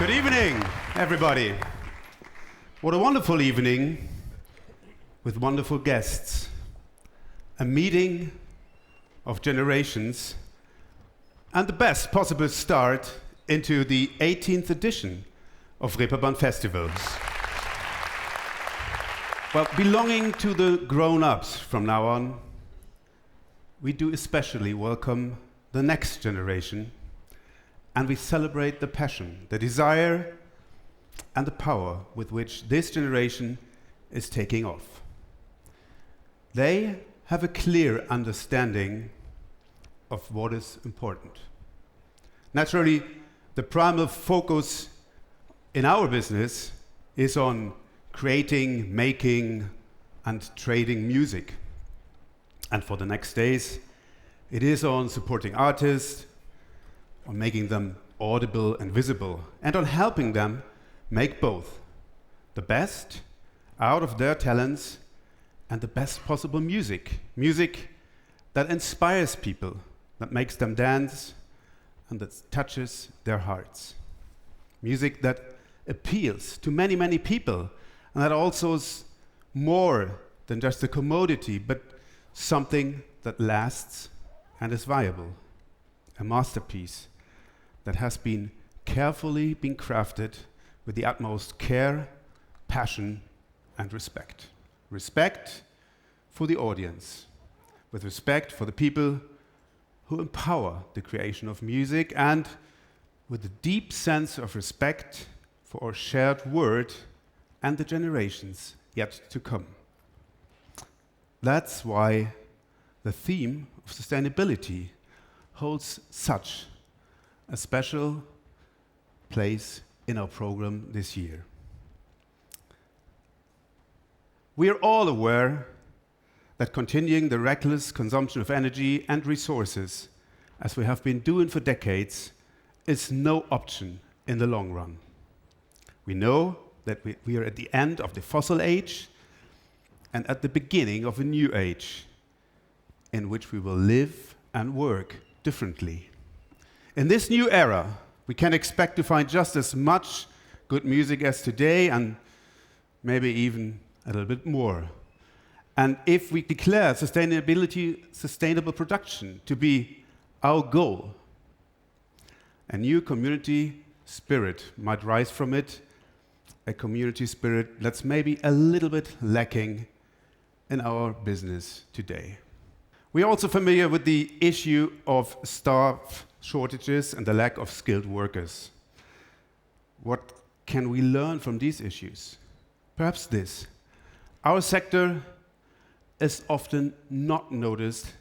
Good evening, everybody. What a wonderful evening with wonderful guests. A meeting of generations and the best possible start into the 18th edition of Reeperbahn Festivals. Well, belonging to the grown-ups from now on, we do especially welcome the next generation, and we celebrate the passion, the desire, and the power with which this generation is taking off. They have a clear understanding of what is important. Naturally, the primal focus in our business is on creating, making, and trading music. And for the next days, it is on supporting artists, on making them audible and visible, and on helping them make both the best out of their talents and the best possible music. Music that inspires people, that makes them dance, and that touches their hearts. Music that appeals to many, many people, and that also is more than just a commodity, but something that lasts and is viable. A masterpiece that has been carefully been crafted with the utmost care, passion, and respect. Respect for the audience, with respect for the people who empower the creation of music, and with a deep sense of respect for our shared word and the generations yet to come. That's why the theme of sustainability holds such a special place in our program this year. We are all aware that continuing the reckless consumption of energy and resources, as we have been doing for decades, is no option in the long run. We know that we are at the end of the fossil age and at the beginning of a new age in which we will live and work differently. In this new era, we can expect to find just as much good music as today, and maybe even a little bit more. And if we declare sustainable production to be our goal, a new community spirit might rise from it, a community spirit that's maybe a little bit lacking in our business today. We are also familiar with the issue of staff shortages and the lack of skilled workers. What can we learn from these issues? Perhaps this. Our sector is often not noticed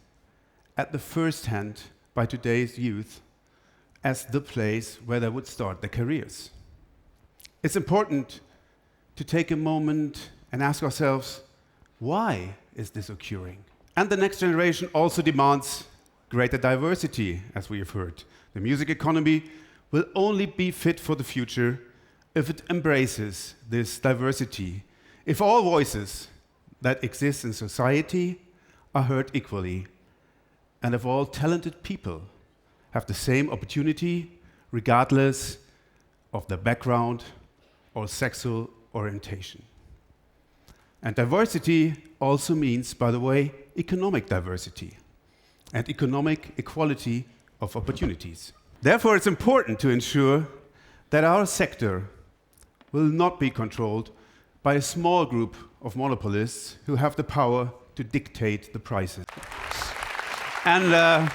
at the first hand by today's youth as the place where they would start their careers. It's important to take a moment and ask ourselves, why is this occurring? And the next generation also demands greater diversity, as we have heard. The music economy will only be fit for the future if it embraces this diversity, if all voices that exist in society are heard equally, and if all talented people have the same opportunity regardless of their background or sexual orientation. And diversity also means, by the way, economic diversity and economic equality of opportunities. Therefore, it's important to ensure that our sector will not be controlled by a small group of monopolists who have the power to dictate the prices. And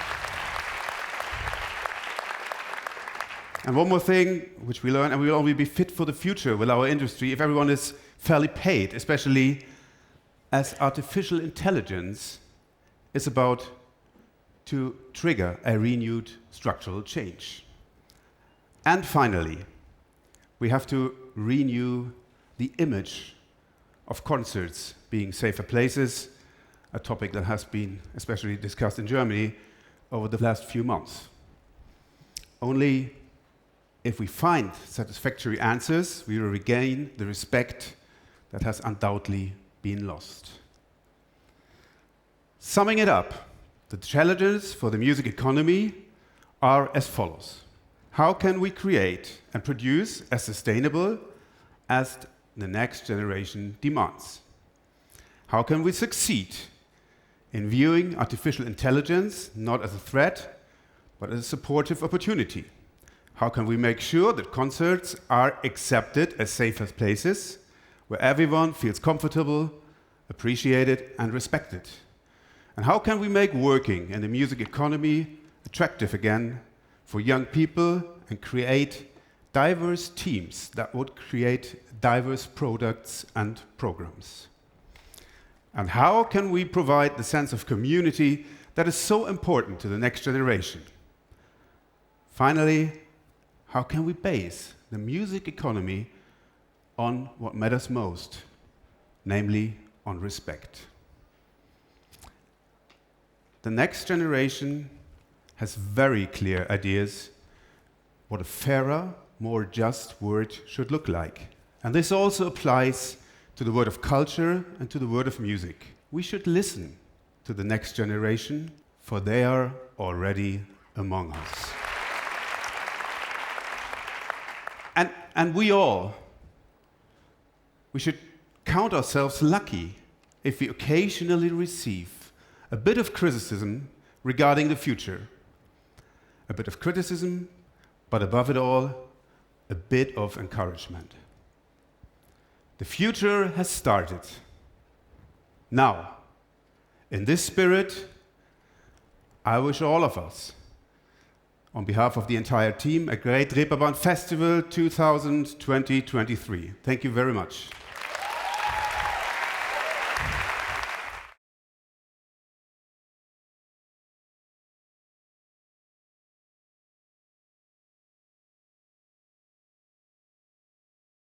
one more thing which we learn, and we will only be fit for the future with our industry if everyone is fairly paid, especially as artificial intelligence is about to trigger a renewed structural change. And finally, we have to renew the image of concerts being safer places, a topic that has been especially discussed in Germany over the last few months. Only if we find satisfactory answers, we will regain the respect that has undoubtedly been lost. Summing it up, the challenges for the music economy are as follows. how can we create and produce as sustainable as the next generation demands? How can we succeed in viewing artificial intelligence not as a threat, but as a supportive opportunity? How can we make sure that concerts are accepted as safe places where everyone feels comfortable, appreciated, and respected? And how can we make working in the music economy attractive again for young people and create diverse teams that would create diverse products and programs? And how can we provide the sense of community that is so important to the next generation? Finally, how can we base the music economy on what matters most, namely on respect? The next generation has very clear ideas what a fairer, more just world should look like. And this also applies to the world of culture and to the world of music. We should listen to the next generation, for they are already among us. And we should count ourselves lucky if we occasionally receive a bit of criticism regarding the future. A bit of criticism, but above it all, a bit of encouragement. The future has started. Now, in this spirit, I wish all of us, on behalf of the entire team, a great Reeperbahn Festival 2020-23. Thank you very much.